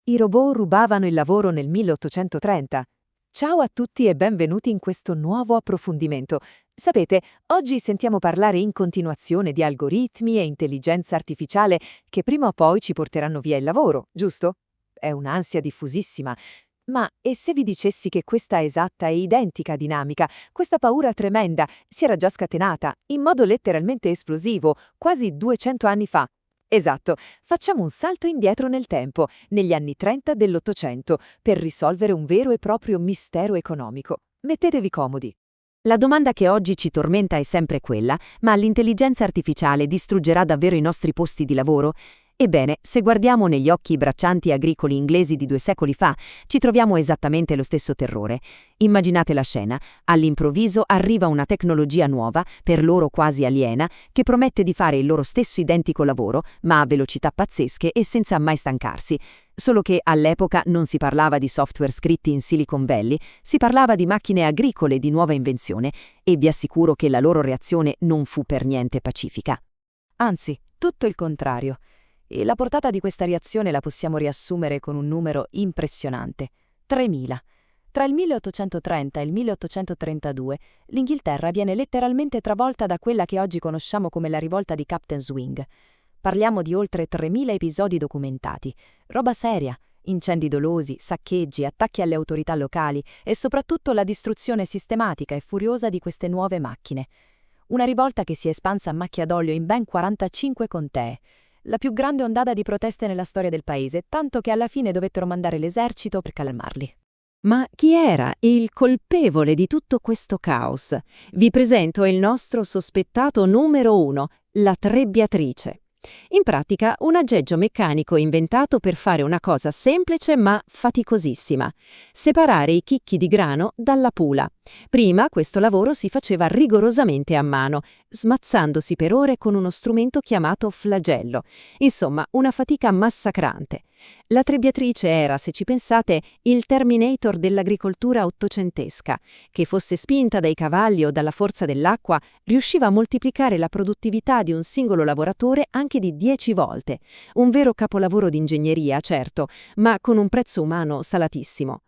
I robot rubavano il lavoro nel 1830. Ciao a tutti e benvenuti in questo nuovo approfondimento. Sapete, oggi sentiamo parlare in continuazione di algoritmi e intelligenza artificiale che prima o poi ci porteranno via il lavoro, giusto? È un'ansia diffusissima. Ma e se vi dicessi che questa esatta e identica dinamica, questa paura tremenda, si era già scatenata, in modo letteralmente esplosivo, quasi 200 anni fa? Esatto, facciamo un salto indietro nel tempo, negli anni 30 dell'Ottocento, per risolvere un vero e proprio mistero economico. Mettetevi comodi. La domanda che oggi ci tormenta è sempre quella: ma l'intelligenza artificiale distruggerà davvero i nostri posti di lavoro? Ebbene, se guardiamo negli occhi i braccianti agricoli inglesi di 2 secoli fa, ci troviamo esattamente lo stesso terrore. Immaginate la scena: all'improvviso arriva una tecnologia nuova, per loro quasi aliena, che promette di fare il loro stesso identico lavoro, ma a velocità pazzesche e senza mai stancarsi. Solo che all'epoca non si parlava di software scritti in Silicon Valley, si parlava di macchine agricole di nuova invenzione, e vi assicuro che la loro reazione non fu per niente pacifica. Anzi, tutto il contrario. E la portata di questa reazione la possiamo riassumere con un numero impressionante: 3.000. Tra il 1830 e il 1832, l'Inghilterra viene letteralmente travolta da quella che oggi conosciamo come la rivolta di Captain Swing. Parliamo di oltre 3.000 episodi documentati, roba seria, incendi dolosi, saccheggi, attacchi alle autorità locali e soprattutto la distruzione sistematica e furiosa di queste nuove macchine. Una rivolta che si è espansa a macchia d'olio in ben 45 contee. La più grande ondata di proteste nella storia del paese, tanto che alla fine dovettero mandare l'esercito per calmarli. Ma chi era il colpevole di tutto questo caos? Vi presento il nostro sospettato numero 1, la trebbiatrice. In pratica, un aggeggio meccanico inventato per fare una cosa semplice ma faticosissima: separare i chicchi di grano dalla pula. Prima questo lavoro si faceva rigorosamente a mano, smazzandosi per ore con uno strumento chiamato flagello. Insomma, una fatica massacrante. La trebbiatrice era, se ci pensate, il Terminator dell'agricoltura ottocentesca, che fosse spinta dai cavalli o dalla forza dell'acqua, riusciva a moltiplicare la produttività di un singolo lavoratore anche di 10 volte. Un vero capolavoro di ingegneria, certo, ma con un prezzo umano salatissimo.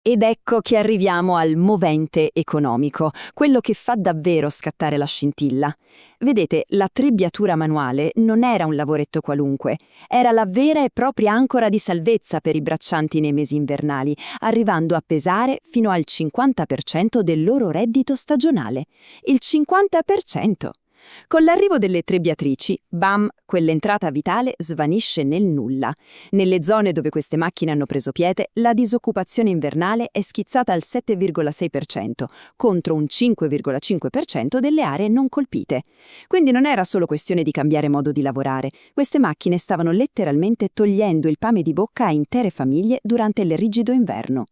Ed ecco che arriviamo al movente economico, quello che fa davvero scattare la scintilla. Vedete, la trebbiatura manuale non era un lavoretto qualunque, era la vera e propria ancora di salvezza per i braccianti nei mesi invernali, arrivando a pesare fino al 50% del loro reddito stagionale. Il 50%! Con l'arrivo delle trebbiatrici, bam, quell'entrata vitale svanisce nel nulla. Nelle zone dove queste macchine hanno preso piede, la disoccupazione invernale è schizzata al 7,6%, contro un 5,5% delle aree non colpite. Quindi non era solo questione di cambiare modo di lavorare, queste macchine stavano letteralmente togliendo il pane di bocca a intere famiglie durante il rigido inverno.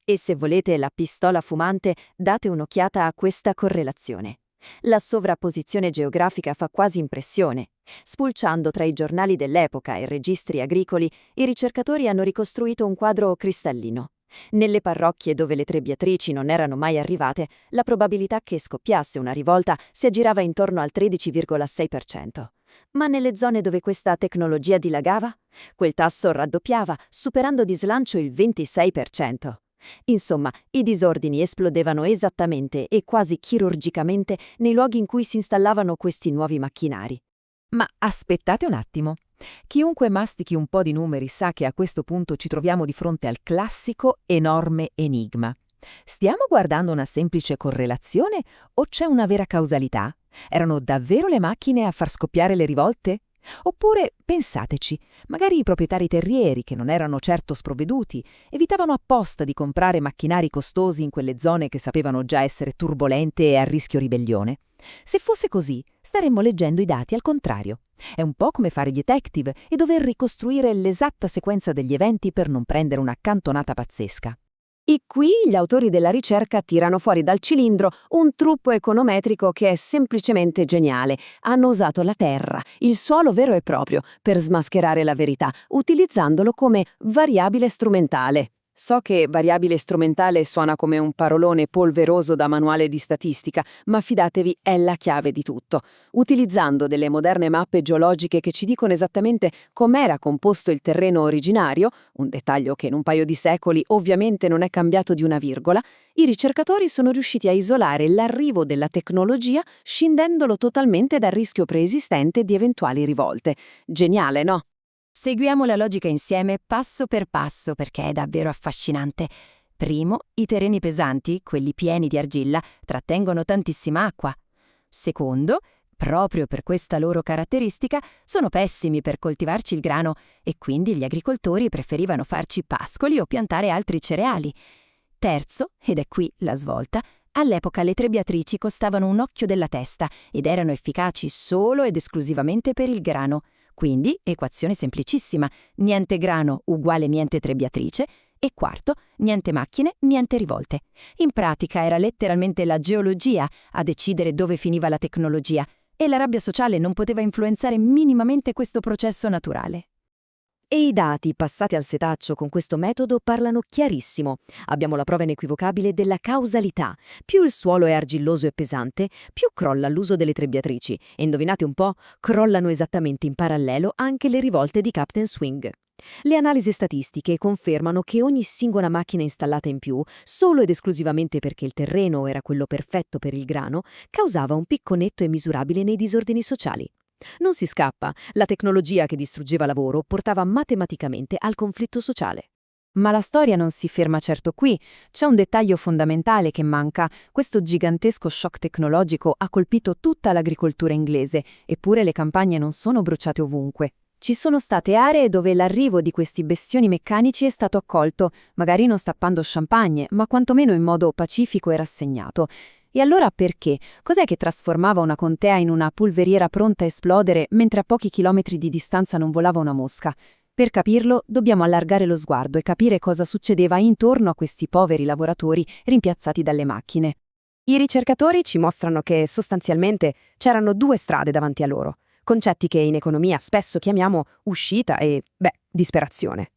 E se volete la pistola fumante, date un'occhiata a questa correlazione. La sovrapposizione geografica fa quasi impressione. Spulciando tra i giornali dell'epoca e registri agricoli, i ricercatori hanno ricostruito un quadro cristallino. Nelle parrocchie dove le trebbiatrici non erano mai arrivate, la probabilità che scoppiasse una rivolta si aggirava intorno al 13,6%. Ma nelle zone dove questa tecnologia dilagava, quel tasso raddoppiava, superando di slancio il 26%. Insomma, i disordini esplodevano esattamente e quasi chirurgicamente nei luoghi in cui si installavano questi nuovi macchinari. Ma aspettate un attimo. Chiunque mastichi un po' di numeri sa che a questo punto ci troviamo di fronte al classico enorme enigma. Stiamo guardando una semplice correlazione o c'è una vera causalità? Erano davvero le macchine a far scoppiare le rivolte? Oppure, pensateci, magari i proprietari terrieri, che non erano certo sprovveduti, evitavano apposta di comprare macchinari costosi in quelle zone che sapevano già essere turbolente e a rischio ribellione. Se fosse così, staremmo leggendo i dati al contrario. È un po' come fare i detective e dover ricostruire l'esatta sequenza degli eventi per non prendere una cantonata pazzesca. E qui gli autori della ricerca tirano fuori dal cilindro un truppo econometrico che è semplicemente geniale. Hanno usato la terra, il suolo vero e proprio, per smascherare la verità, utilizzandolo come variabile strumentale. So che variabile strumentale suona come un parolone polveroso da manuale di statistica, ma fidatevi, è la chiave di tutto. Utilizzando delle moderne mappe geologiche che ci dicono esattamente com'era composto il terreno originario, un dettaglio che in un paio di secoli ovviamente non è cambiato di una virgola, i ricercatori sono riusciti a isolare l'arrivo della tecnologia scindendolo totalmente dal rischio preesistente di eventuali rivolte. Geniale, no? Seguiamo la logica insieme passo per passo perché è davvero affascinante. Primo, i terreni pesanti, quelli pieni di argilla, trattengono tantissima acqua. Secondo, proprio per questa loro caratteristica, sono pessimi per coltivarci il grano e quindi gli agricoltori preferivano farci pascoli o piantare altri cereali. Terzo, ed è qui la svolta, all'epoca le trebbiatrici costavano un occhio della testa ed erano efficaci solo ed esclusivamente per il grano. Quindi, equazione semplicissima, niente grano uguale niente trebbiatrice, e quarto, niente macchine, niente rivolte. In pratica era letteralmente la geologia a decidere dove finiva la tecnologia, e la rabbia sociale non poteva influenzare minimamente questo processo naturale. E i dati passati al setaccio con questo metodo parlano chiarissimo. Abbiamo la prova inequivocabile della causalità. Più il suolo è argilloso e pesante, più crolla l'uso delle trebbiatrici. E indovinate un po', crollano esattamente in parallelo anche le rivolte di Captain Swing. Le analisi statistiche confermano che ogni singola macchina installata in più, solo ed esclusivamente perché il terreno era quello perfetto per il grano, causava un picco netto e misurabile nei disordini sociali. Non si scappa, la tecnologia che distruggeva lavoro portava matematicamente al conflitto sociale. Ma la storia non si ferma certo qui, c'è un dettaglio fondamentale che manca. Questo gigantesco shock tecnologico ha colpito tutta l'agricoltura inglese, eppure le campagne non sono bruciate ovunque. Ci sono state aree dove l'arrivo di questi bestioni meccanici è stato accolto, magari non stappando champagne, ma quantomeno in modo pacifico e rassegnato. E allora perché? Cos'è che trasformava una contea in una polveriera pronta a esplodere mentre a pochi chilometri di distanza non volava una mosca? Per capirlo, dobbiamo allargare lo sguardo e capire cosa succedeva intorno a questi poveri lavoratori rimpiazzati dalle macchine. I ricercatori ci mostrano che sostanzialmente c'erano due strade davanti a loro, concetti che in economia spesso chiamiamo uscita e, disperazione.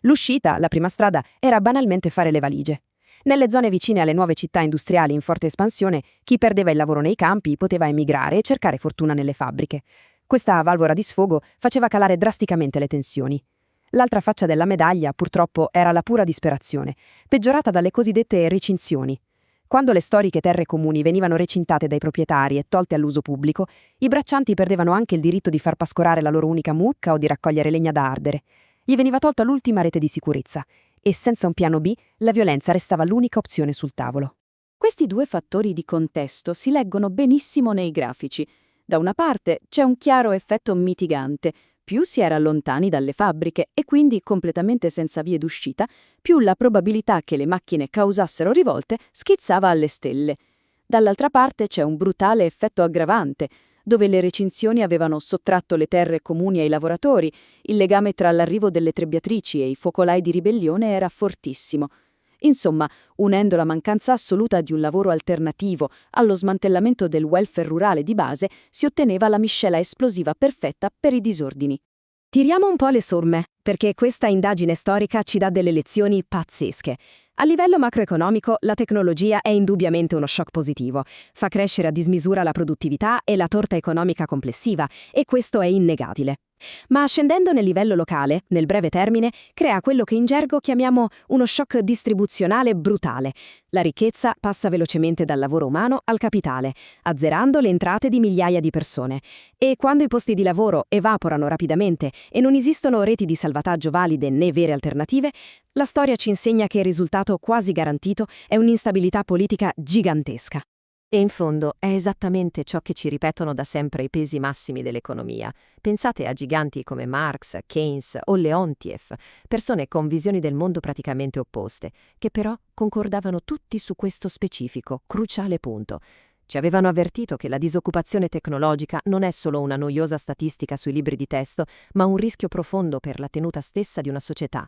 L'uscita, la prima strada, era banalmente fare le valigie. Nelle zone vicine alle nuove città industriali in forte espansione, chi perdeva il lavoro nei campi poteva emigrare e cercare fortuna nelle fabbriche. Questa valvola di sfogo faceva calare drasticamente le tensioni. L'altra faccia della medaglia, purtroppo, era la pura disperazione, peggiorata dalle cosiddette recinzioni. Quando le storiche terre comuni venivano recintate dai proprietari e tolte all'uso pubblico, i braccianti perdevano anche il diritto di far pascolare la loro unica mucca o di raccogliere legna da ardere. Gli veniva tolta l'ultima rete di sicurezza. E senza un piano B, la violenza restava l'unica opzione sul tavolo. Questi due fattori di contesto si leggono benissimo nei grafici. Da una parte c'è un chiaro effetto mitigante. Più si era lontani dalle fabbriche e quindi completamente senza vie d'uscita, più la probabilità che le macchine causassero rivolte schizzava alle stelle. Dall'altra parte c'è un brutale effetto aggravante, dove le recinzioni avevano sottratto le terre comuni ai lavoratori, il legame tra l'arrivo delle trebbiatrici e i focolai di ribellione era fortissimo. Insomma, unendo la mancanza assoluta di un lavoro alternativo allo smantellamento del welfare rurale di base, si otteneva la miscela esplosiva perfetta per i disordini. Tiriamo un po' le somme, perché questa indagine storica ci dà delle lezioni pazzesche. A livello macroeconomico, la tecnologia è indubbiamente uno shock positivo. Fa crescere a dismisura la produttività e la torta economica complessiva, e questo è innegabile. Ma scendendo nel livello locale, nel breve termine, crea quello che in gergo chiamiamo uno shock distribuzionale brutale. La ricchezza passa velocemente dal lavoro umano al capitale, azzerando le entrate di migliaia di persone. E quando i posti di lavoro evaporano rapidamente e non esistono reti di salvataggio valide né vere alternative, la storia ci insegna che il risultato quasi garantito è un'instabilità politica gigantesca. E in fondo è esattamente ciò che ci ripetono da sempre i pesi massimi dell'economia. Pensate a giganti come Marx, Keynes o Leontiev, persone con visioni del mondo praticamente opposte, che però concordavano tutti su questo specifico, cruciale punto. Ci avevano avvertito che la disoccupazione tecnologica non è solo una noiosa statistica sui libri di testo, ma un rischio profondo per la tenuta stessa di una società.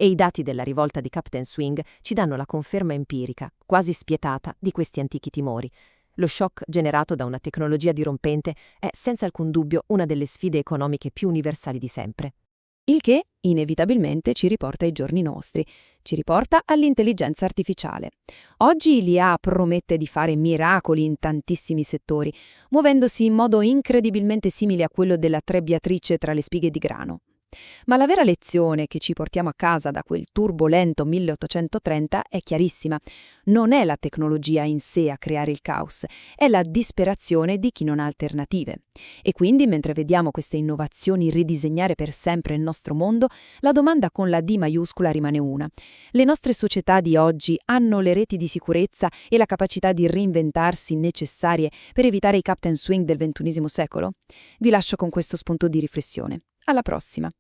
E i dati della rivolta di Captain Swing ci danno la conferma empirica, quasi spietata, di questi antichi timori. Lo shock generato da una tecnologia dirompente è senza alcun dubbio una delle sfide economiche più universali di sempre. Il che, inevitabilmente, ci riporta ai giorni nostri, ci riporta all'intelligenza artificiale. Oggi l'IA promette di fare miracoli in tantissimi settori, muovendosi in modo incredibilmente simile a quello della trebbiatrice tra le spighe di grano. Ma la vera lezione che ci portiamo a casa da quel turbolento 1830 è chiarissima. Non è la tecnologia in sé a creare il caos, è la disperazione di chi non ha alternative. E quindi, mentre vediamo queste innovazioni ridisegnare per sempre il nostro mondo, la domanda con la D maiuscola rimane una. Le nostre società di oggi hanno le reti di sicurezza e la capacità di reinventarsi necessarie per evitare i captain swing del XXI secolo? Vi lascio con questo spunto di riflessione. Alla prossima!